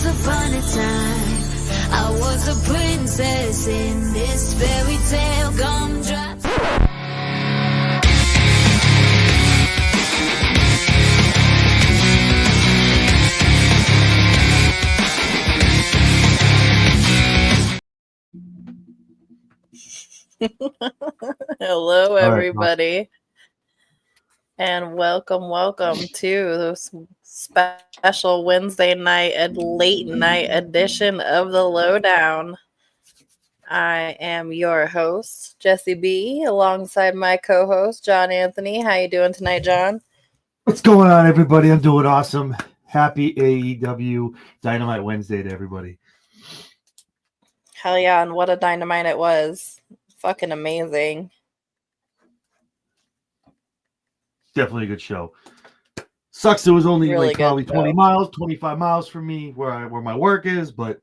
Once upon a time, I was a princess in this fairy tale gumdrop. Hello, everybody, and welcome to this special Wednesday night and late night edition of the Lowdown. I am your host, Jesse B, alongside my co-host, John Anthony. How you doing tonight, John? What's going on, everybody? I'm doing awesome. Happy AEW Dynamite Wednesday to everybody. Hell yeah, and what a dynamite it was. Fucking amazing. Definitely a good show. Sucks it was only Really probably good 20 show. miles, 25 miles from me where my work is, but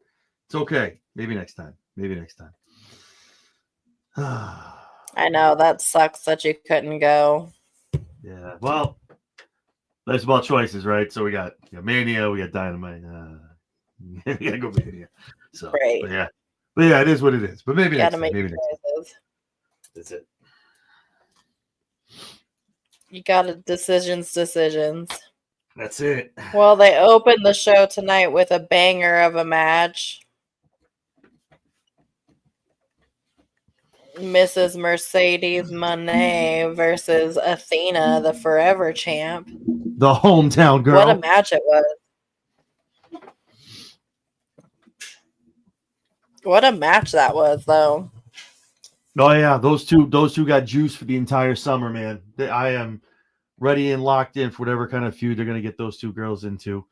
it's okay. Maybe next time. I know, that sucks that you couldn't go. Yeah, well, that's about choices, right? So we got Mania, we got Dynamite. We gotta go Mania. So, Right. But yeah, it is what it is. But maybe next time. Make Maybe next time. choices. That's it. You gotta decisions. That's it. Well, they opened the show tonight with a banger of a match. Mrs. Mercedes Moné versus Athena, the forever champ. The hometown girl. What a match it was. What a match that was, though. Oh yeah, those two got juice for the entire summer, man. I am ready and locked in for whatever kind of feud they're gonna get those two girls into.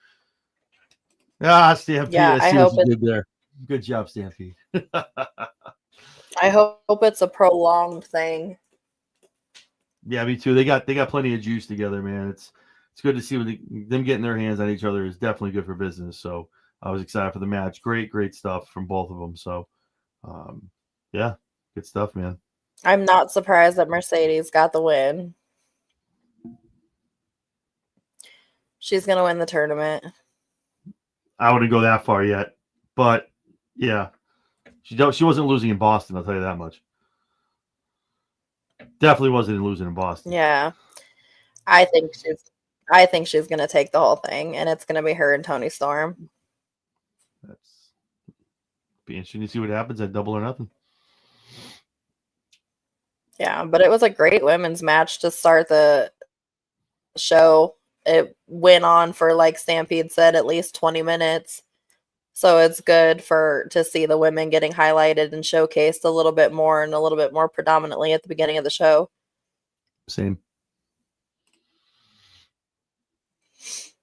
Stampede. Yeah, I hope what you did there. Good job, Stampede. I hope it's a prolonged thing. Yeah, me too. They got plenty of juice together, man. It's good to see them getting their hands on each other is definitely good for business. So I was excited for the match. Great stuff from both of them. So, yeah, good stuff, man. I'm not surprised that Mercedes got the win. She's gonna win the tournament. I wouldn't go that far yet, but yeah, she wasn't losing in Boston. I'll tell you that much. Definitely wasn't losing in Boston. Yeah, I think she's gonna take the whole thing, and it's gonna be her and Toni Storm. That's be interesting to see what happens at Double or Nothing. Yeah, but it was a great women's match to start the show. It went on for, like Stampede said, at least 20 minutes. So it's good to see the women getting highlighted and showcased a little bit more and a little bit more predominantly at the beginning of the show. Same.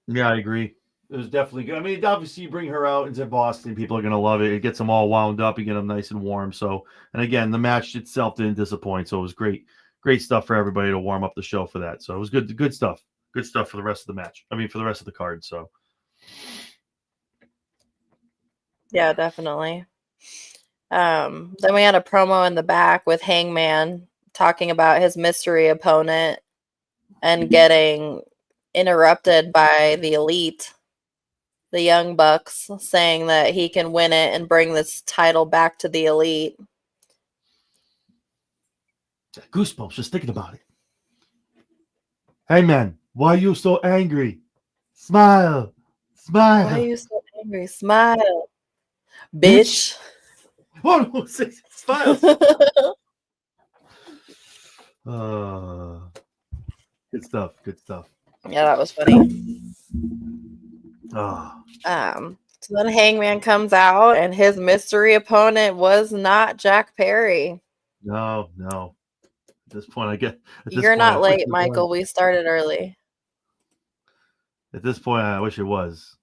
Yeah, I agree. It was definitely good. I mean, obviously, you bring her out into Boston, people are going to love it. It gets them all wound up. You get them nice and warm. So, and again, the match itself didn't disappoint. So it was great stuff for everybody to warm up the show for that. So it was good stuff. Good stuff for the rest of the match. I mean, for the rest of the card. So, yeah, definitely. Then we had a promo in the back with Hangman talking about his mystery opponent and getting interrupted by the Elite, the Young Bucks, saying that he can win it and bring this title back to the Elite. Goosebumps just thinking about it. Hey, man, why are you so angry? Smile. Why are you so angry? Smile. Bitch. Oh, no, smile. Good stuff. Yeah, that was funny. Oh. So then Hangman comes out, and his mystery opponent was not Jack Perry. No. At this point, You're not late, Michael. We started early. At this point, I wish it was.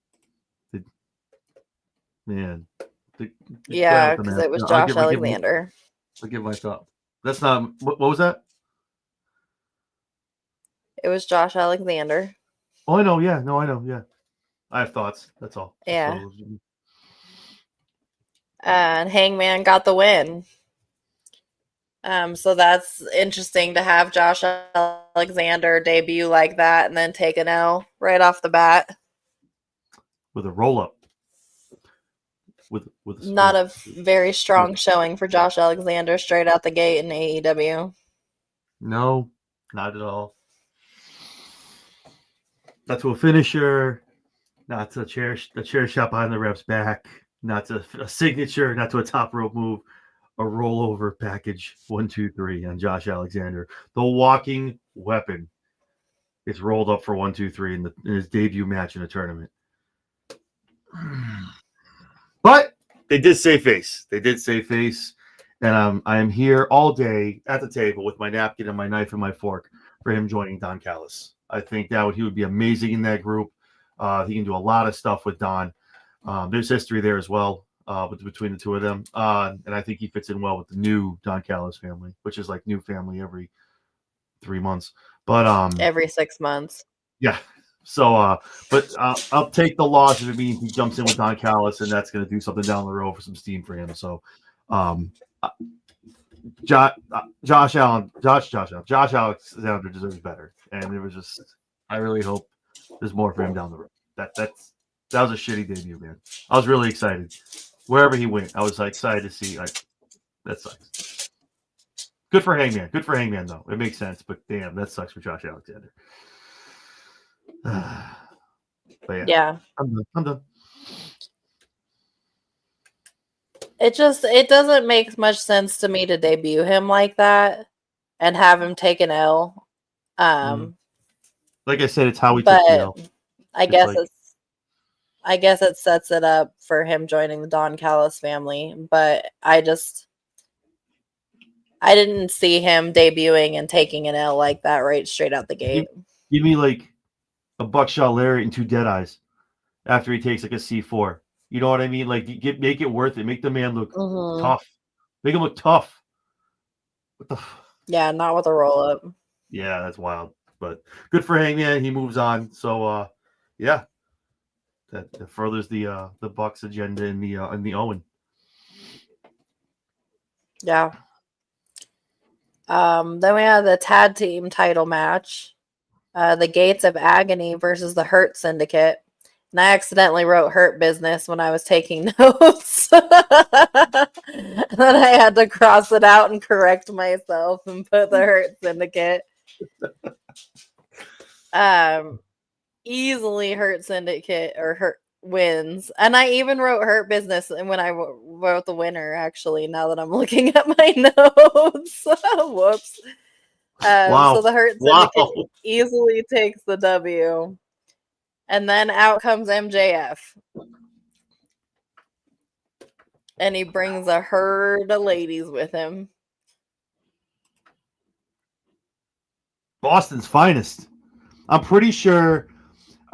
Man. Yeah, because it was Josh Alexander. I'll give my thought. That's not. What was that? It was Josh Alexander. Oh, I know. Yeah. No, I know. Yeah. I have thoughts. That's all. Yeah. And Hangman got the win. So that's interesting to have Josh Alexander debut like that and then take an L right off the bat. With a roll-up. with Not a very strong showing for Josh Alexander straight out the gate in AEW. No, not at all. Not to a finisher, not to a chair shot behind the ref's back, not to a signature, not to a top rope move, a rollover package 1, 2, 3 on Josh Alexander. The walking weapon is rolled up for 1, 2, 3 in his debut match in a tournament. But they did save face. And I am here all day at the table with my napkin and my knife and my fork for him joining Don Callis. I think he would be amazing in that group. He can do a lot of stuff with Don. There's history there as well between the two of them. And I think he fits in well with the new Don Callis family, which is like new family every 3 months. But every 6 months. Yeah. So, but I'll take the loss if it means he jumps in with Don Callis, and that's going to do something down the road for some steam for him. So, Josh Alexander deserves better, and it was just, I really hope there's more for him down the road. That was a shitty debut, man. I was really excited wherever he went. I was excited to see. That sucks. Good for Hangman though. It makes sense, but damn, that sucks for Josh Alexander. But yeah, I'm done. It doesn't make much sense to me to debut him like that and have him take an L. Like I said, it's how we took the L. I guess it sets it up for him joining the Don Callis family, but I didn't see him debuting and taking an L like that right straight out the gate. Give me like a buckshot lariat and 2 dead eyes after he takes like a C4. You know what I mean? Like, make it worth it. Make the man look tough. Make him look tough. What the? Yeah, not with a roll up. Yeah, that's wild. But good for Hangman. He moves on. So, yeah, that furthers the Bucks agenda in the Owen. Yeah. Then we have the tag team title match. The Gates of Agony versus the Hurt Syndicate. And I accidentally wrote Hurt Business when I was taking notes. And then I had to cross it out and correct myself and put the Hurt Syndicate. Easily Hurt Syndicate or Hurt wins. And I even wrote Hurt Business when I wrote the winner, actually, now that I'm looking at my notes. Whoops. Wow. So the Hurt Syndicate easily takes the W. And then out comes MJF. And he brings a herd of ladies with him. Boston's finest. I'm pretty sure.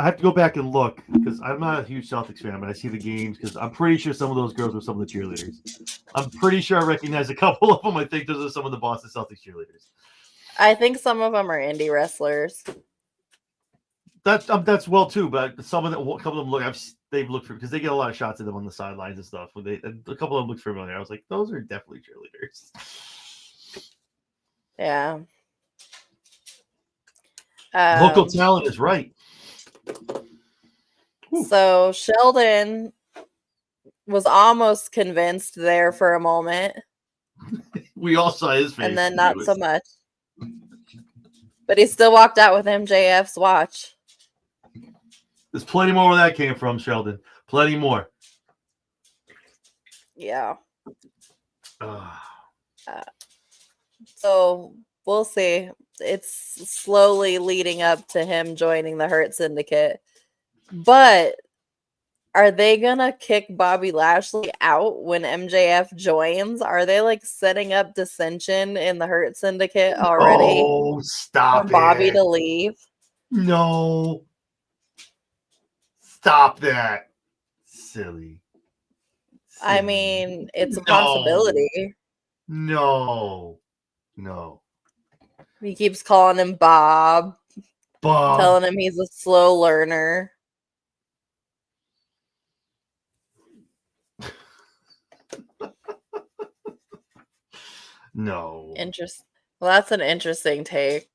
I have to go back and look because I'm not a huge Celtics fan, but I see the games because I'm pretty sure some of those girls were some of the cheerleaders. I'm pretty sure I recognize a couple of them. I think those are some of the Boston Celtics cheerleaders. I think some of them are indie wrestlers. That's well too, but some of them, a couple of them they've looked for because they get a lot of shots of them on the sidelines and stuff. A couple of them look familiar. I was like, those are definitely cheerleaders. Yeah. Local talent is right. So Sheldon was almost convinced there for a moment. We all saw his face. And then not so much. But he still walked out with MJF's watch. There's plenty more where that came from, Sheldon. Plenty more. Yeah. So we'll see. It's slowly leading up to him joining the Hurt Syndicate. But are they going to kick Bobby Lashley out when MJF joins? Are they like setting up dissension in the Hurt Syndicate already? Oh, stop for Bobby to leave? No. Stop that. Silly. I mean, it's a possibility. No. He keeps calling him Bob. Telling him he's a slow learner. No. Well, that's an interesting take.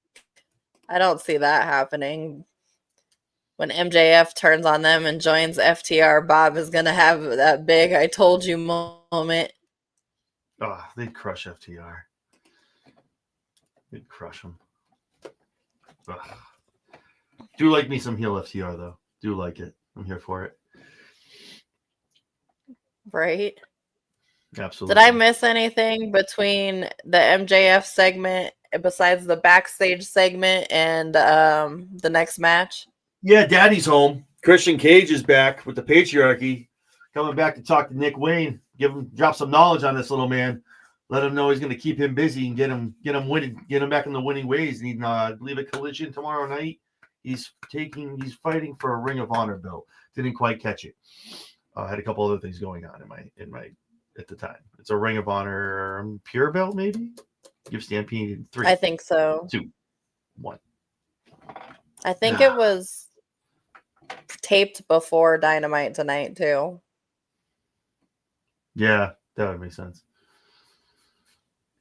I don't see that happening. when MJF turns on them and joins FTR, Bob is going to have that big "I told you" moment. Oh, they'd crush FTR. They'd crush them. Ugh. Do like me some heel FTR, though. Do like it. I'm here for it. Right? Absolutely. Did I miss anything between the MJF segment besides the backstage segment and the next match? Yeah, Daddy's home. Christian Cage is back with the patriarchy, coming back to talk to Nick Wayne, drop some knowledge on this little man, let him know he's going to keep him busy and get him winning, get him back in the winning ways. And I believe a Collision tomorrow night. He's fighting for a Ring of Honor belt. Didn't quite catch it. Had a couple other things going on in my at the time. It's a Ring of Honor pure belt, maybe. Give Stampede 3. I think so. 2, 1. I think it was taped before Dynamite tonight too. Yeah, that would make sense.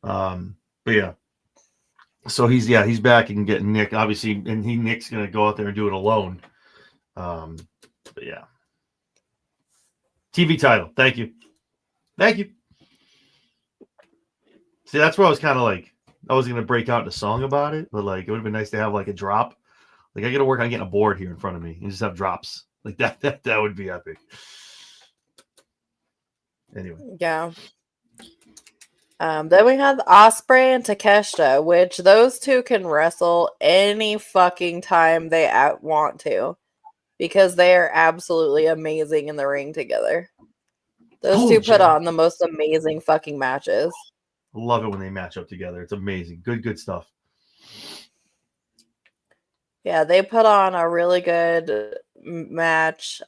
But yeah. So he's back and getting Nick, obviously, and Nick's gonna go out there and do it alone. But yeah. TV title. Thank you. See, that's where I was kind of like, I was gonna break out in a song about it, but like it would have been nice to have like a drop. Like I gotta work on getting a board here in front of me and just have drops. Like that would be epic. Anyway. Yeah. Then we had Ospreay and Takeshita, which those two can wrestle any fucking time they want to, because they are absolutely amazing in the ring together. Those two put on the most amazing fucking matches. Love it when they match up together. It's amazing. Good stuff. Yeah, they put on a really good match.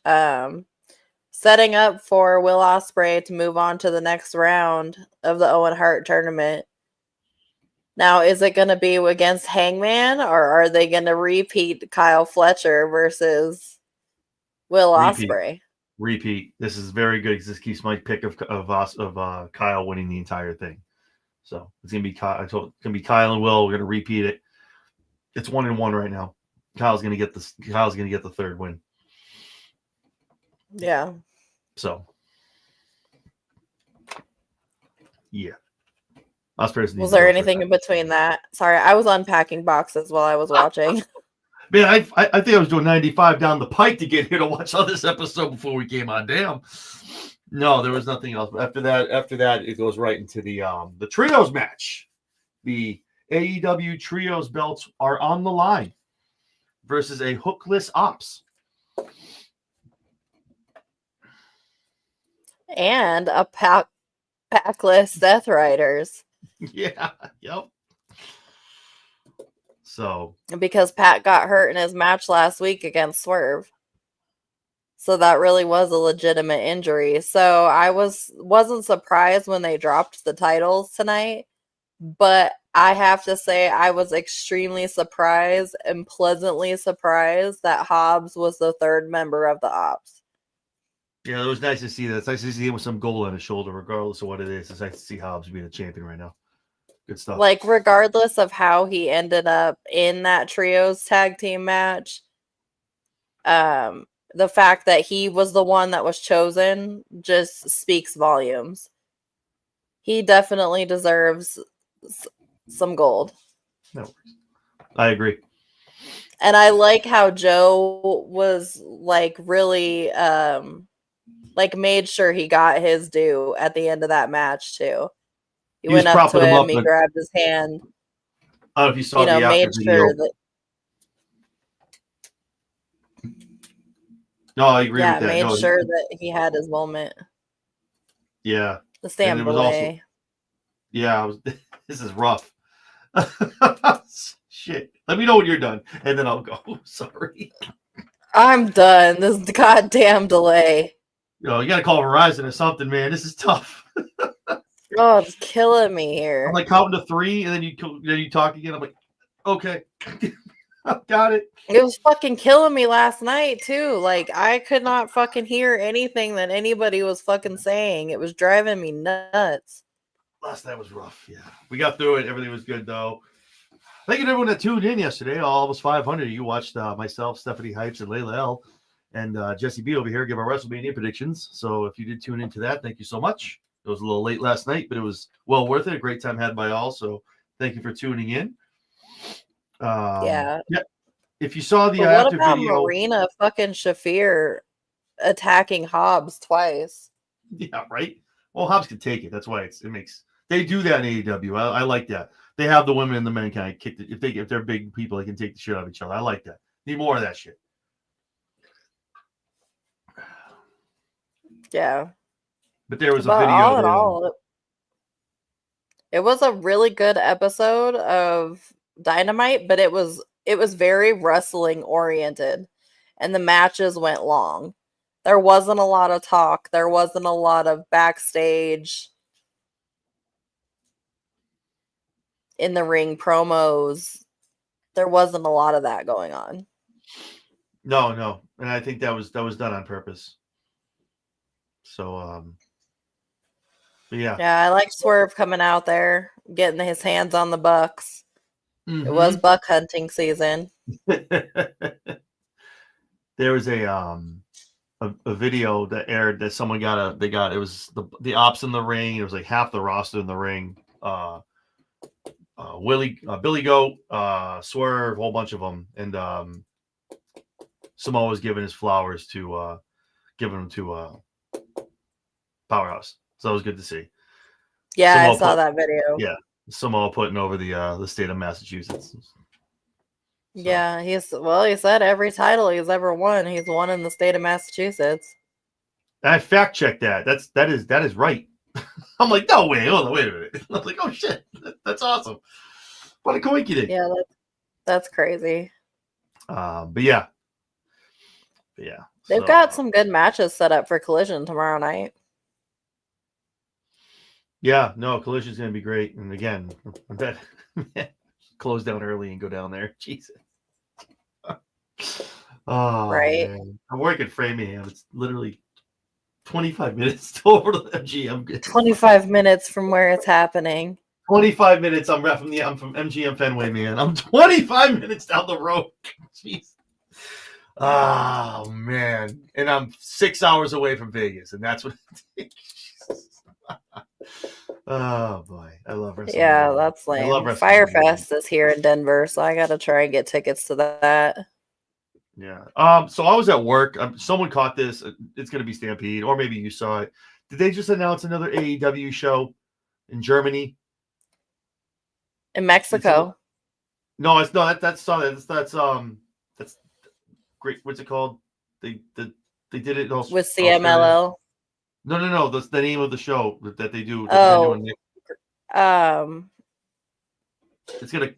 Setting up for Will Ospreay to move on to the next round of the Owen Hart tournament. Now, is it going to be against Hangman, or are they going to repeat Kyle Fletcher versus Will Ospreay? Repeat. This is very good because this keeps my pick of Kyle winning the entire thing. So it's gonna be Kyle. It's gonna be Kyle and Will. We're gonna repeat it. It's 1-1 right now. Kyle's gonna get the third win. Yeah. So yeah. Was there anything in between that? Sorry, I was unpacking boxes while I was watching. Man, I think I was doing 95 down the pike to get here to watch all this episode before we came on. Damn. No, there was nothing else. But after that, it goes right into the trios match. The AEW trios belts are on the line versus a hookless Ops. And a packless Death Riders. Yeah, yep. So because Pat got hurt in his match last week against Swerve. So that really was a legitimate injury. So I wasn't surprised when they dropped the titles tonight, but I have to say I was extremely surprised and pleasantly surprised that Hobbs was the third member of the Ops. Yeah, it was nice to see that. It's nice to see him with some gold on his shoulder, regardless of what it is. It's nice to see Hobbs being a champion right now. Good stuff. Like, regardless of how he ended up in that trios tag team match, the fact that he was the one that was chosen just speaks volumes. He definitely deserves some gold. No worries. I agree. And I like how Joe was like really like made sure he got his due at the end of that match too. He went up to him, he grabbed his hand. I don't know if you saw the after made video. sure that. No, I agree with that. Made sure that he had his moment. Yeah. The stand delay. This is rough. Shit. Let me know when you're done, and then I'll go. Sorry. I'm done. This goddamn delay. You got to call Verizon or something, man. This is tough. Oh, it's killing me here. I'm like counting to 3, and then you talk again. I'm like, okay, got it. It was fucking killing me last night too. Like I could not fucking hear anything that anybody was fucking saying. It was driving me nuts. Last night was rough. Yeah, we got through it. Everything was good though. Thank you to everyone that tuned in yesterday. Almost 500. You watched myself, Stephanie Hypes, and Layla L. And Jesse B over here give our WrestleMania predictions. So if you did tune into that, thank you so much. It was a little late last night, but it was well worth it. A great time had by all. So thank you for tuning in. Yeah. If you saw the But what after about video, Marina fucking Shafir attacking Hobbs twice? yeah, right. Well, Hobbs can take it. That's why it makes. They do that in AEW. I like that. They have the women and the men kind of kick it. If they're big people, they can take the shit out of each other. I like that. Need more of that shit. Yeah. But there was a But video. all in all, it was a really good episode of Dynamite, but it was very wrestling oriented, and the matches went long. There wasn't a lot of talk. There wasn't a lot of backstage in the ring promos. There wasn't a lot of that going on. No, and I think that was done on purpose. So, but yeah. Yeah, I like Swerve coming out there, getting his hands on the bucks. Mm-hmm. It was buck hunting season. There was a video that aired that someone got it was the ops in the ring. It was like half the roster in the ring. Billy Goat, Swerve, a whole bunch of them, and Samoa was giving his flowers to Powerhouse. So that was good to see. Yeah, Samoa I saw that video. Yeah, Samoa putting over the state of Massachusetts. So. Yeah, he said every title he's ever won, he's won in the state of Massachusetts. And I fact checked that. That is right. I'm like, no way, hold on, wait a minute. I was like, oh shit, that's awesome. What a coincidence. Yeah, that's crazy. But yeah. They've got some good matches set up for Collision tomorrow night. Yeah, no, Collision's gonna be great. And again, I bet close down early and go down there. Jesus. Oh, right. Man. I'm working Framingham. It's literally 25 minutes over to the MGM. 25 minutes from where it's happening. 25 minutes. I'm from MGM Fenway, man. I'm 25 minutes down the road. Jeez. Oh man. And I'm 6 hours away from Vegas, and that's what it takes. Oh boy. I love wrestling. Yeah, that's lame. Firefest is here in Denver, so I gotta try and get tickets to that. Yeah. So I was at work. Someone caught this. It's going to be Stampede, or maybe you saw it. Did they just announce another AEW show in Germany? In Mexico? No, it's no. That's great. What's it called? They did it with CMLL. No. That's the name of the show that they do. It's gonna.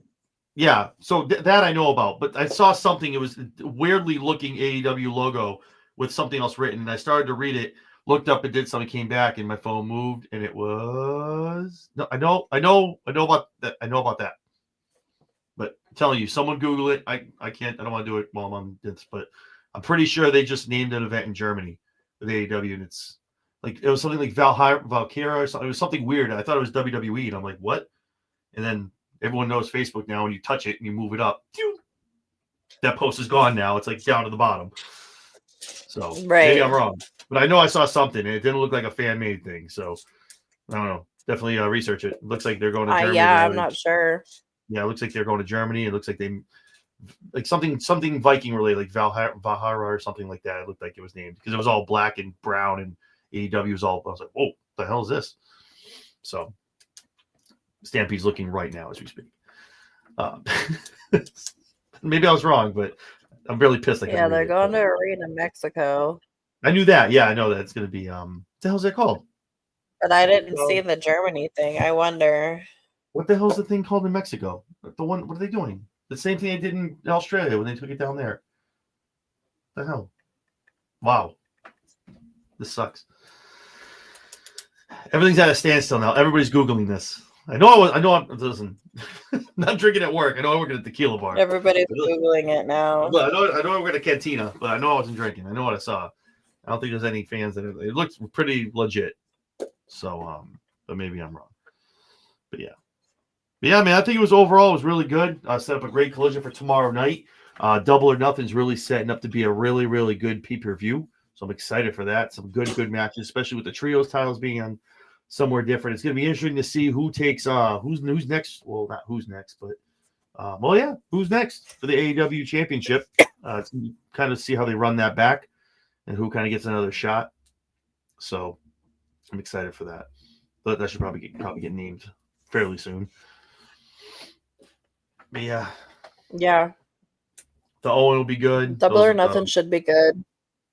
Yeah, so that I know about, but I saw something. It was weirdly looking AEW logo with something else written, and I started to read it, looked up, and did something, came back, and my phone moved, and it was no. I know about that. I know about that. But I'm telling you, someone Google it. I can't. I don't want to do it while I'm on this, but I'm pretty sure they just named an event in Germany with AEW, and it's like it was something like Valkyria or something. It was something weird. I thought it was WWE, and I'm like, what? And then. Everyone knows Facebook now. When you touch it and you move it up, that post is gone now. It's like down to the bottom. So maybe I'm wrong, but I know I saw something and it didn't look like a fan made thing. So I don't know. Definitely research it. It looks like they're going to Germany. Yeah, I'm not sure. Yeah, it looks like they're going to Germany. It looks like they like something Viking related, like Valhalla or something like that. It looked like it was named because it was all black and brown, and AEW was all. I was like, whoa, what the hell is this? So. Stampede's looking right now as we speak. Maybe I was wrong, but I'm really pissed. Yeah, they're going to Arena, Mexico. I knew that. Yeah, I know that it's going to be. What the hell's that called? But I didn't see the Germany thing. I wonder. What the hell's the thing called in Mexico? The one. What are they doing? The same thing they did in Australia when they took it down there. What the hell? Wow. This sucks. Everything's at a standstill now. Everybody's Googling this. I'm listen, not drinking at work. I know I work at a tequila bar. Everybody's Googling it now. I know I work at a cantina, but I know I wasn't drinking. I know what I saw. I don't think there's any fans in it. It looks pretty legit. So, but maybe I'm wrong. But yeah. Yeah, man, I think it was overall it was really good. Set up a great collision for tomorrow night. Double or Nothing's really setting up to be a really, really good pay-per-view. So I'm excited for that. Some good matches, especially with the trios titles being on somewhere different. It's going to be interesting to see who takes who's next. Well, not who's next, but who's next for the AEW Championship? To kind of see how they run that back and who kind of gets another shot. So I'm excited for that. But that should probably get named fairly soon. But yeah, Yeah. the Owen will be good. Double or Nothing should be good.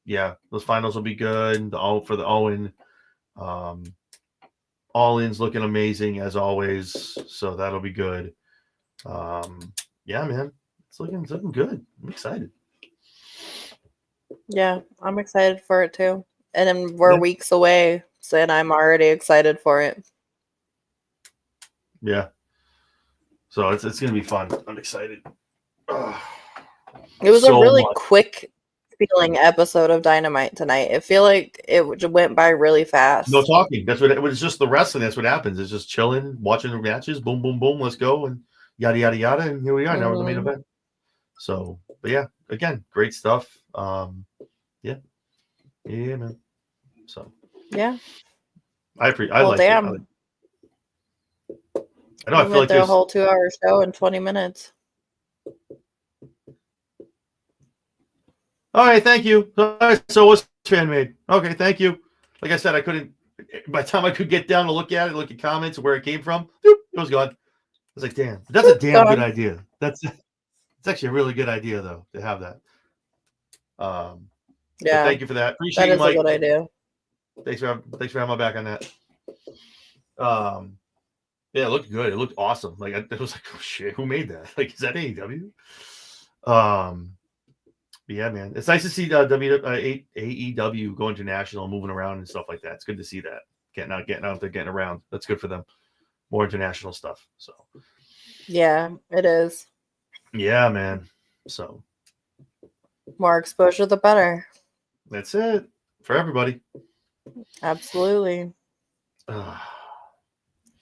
Yeah, those finals will be good. For the Owen, All In's looking amazing as always, so that'll be good. Yeah, man, it's looking good. I'm excited. Yeah, I'm excited for it too. And then we're weeks away, so and I'm already excited for it. Yeah. So it's gonna be fun. I'm excited. It was a really quick feeling episode of Dynamite tonight. I feel like it went by really fast. No talking. That's what it was. Just the wrestling. That's what happens. It's just chilling, watching the matches. Boom, boom, boom. Let's go and yada yada yada. And here we are. Now we're the main event. So, but yeah, again, great stuff. Yeah, man. So yeah, I like damn. it. I know. I feel like there's a whole 2-hour show in 20 minutes. All right, thank you. All right, so what's fan made? Okay, thank you. Like I said, I couldn't. By the time I could get down to look at it, look at comments, where it came from, it was gone. I was like, damn, that's a damn good idea. It's actually a really good idea though to have that. Yeah. Thank you for that. Appreciate it, Mike. That is a good idea. Thanks for having my back on that. Yeah, it looked good. It looked awesome. Like it was like, oh shit, who made that? Like, is that AEW? Yeah, man, it's nice to see AEW go international, moving around and stuff like that. It's good to see that getting out there, getting around. That's good for them. More international stuff. So, yeah, it is. Yeah, man. So, more exposure, the better. That's it for everybody. Absolutely.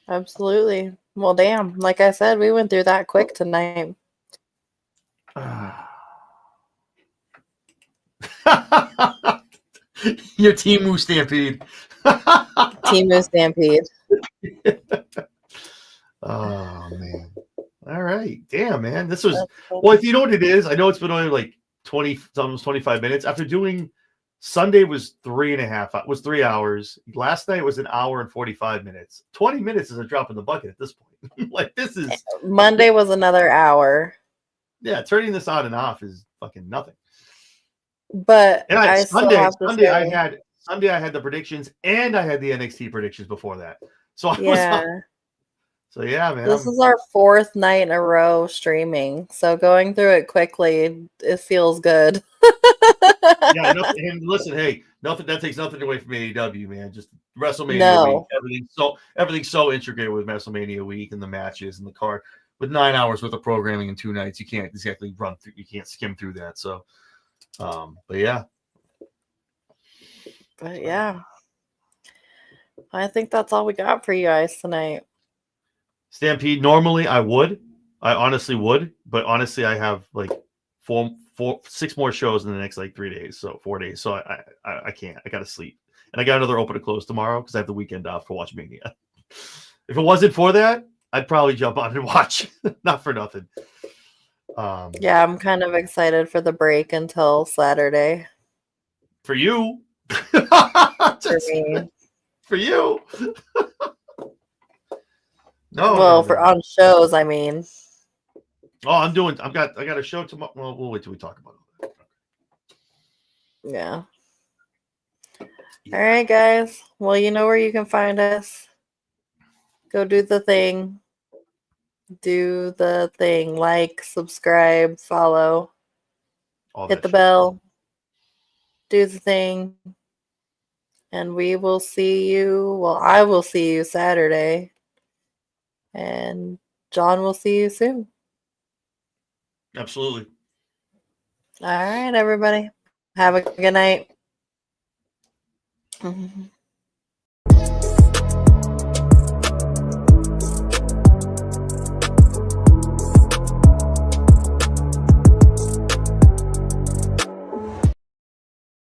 Absolutely. Well, damn. Like I said, we went through that quick tonight. Your Timu Stampede. Timu Stampede. Oh man. All right. Damn, man. This was well, if you know what it is, I know it's been only like 20, almost 25 minutes. After doing Sunday was 3 hours. Last night was an hour and 45 minutes. 20 minutes is a drop in the bucket at this point. Like this is Monday was another hour. Yeah, turning this on and off is fucking nothing. But Sunday I had the predictions and I had the NXT predictions before that. So I was So yeah, man. This is our 4th night in a row streaming. So going through it quickly, it feels good. Yeah, and listen, hey, that takes nothing away from AEW, man. Just WrestleMania week. Everything's so integrated with WrestleMania week and the matches and the card. With 9 hours worth of programming in 2 nights, you can't exactly you can't skim through that. So but yeah. I think that's all we got for you guys tonight. Stampede, normally I honestly would, but honestly I have like 6 more shows in the next like 3 days, so 4 days. So I can't. I gotta sleep. And I got another open to close tomorrow because I have the weekend off for Watch Mania. If it wasn't for that, I'd probably jump on and watch. Not for nothing. Yeah, I'm kind of excited for the break until Saturday. For you. For me. For you. On shows, I mean. Oh, I got a show tomorrow. Well, we'll wait till we talk about it. Yeah. All right, guys. Well, you know where you can find us. Go do the thing. Like, subscribe, follow, hit the bell, do the thing, and we will see you. Well, I will see you Saturday, and John will see you soon. Absolutely. All right, everybody. Have a good night.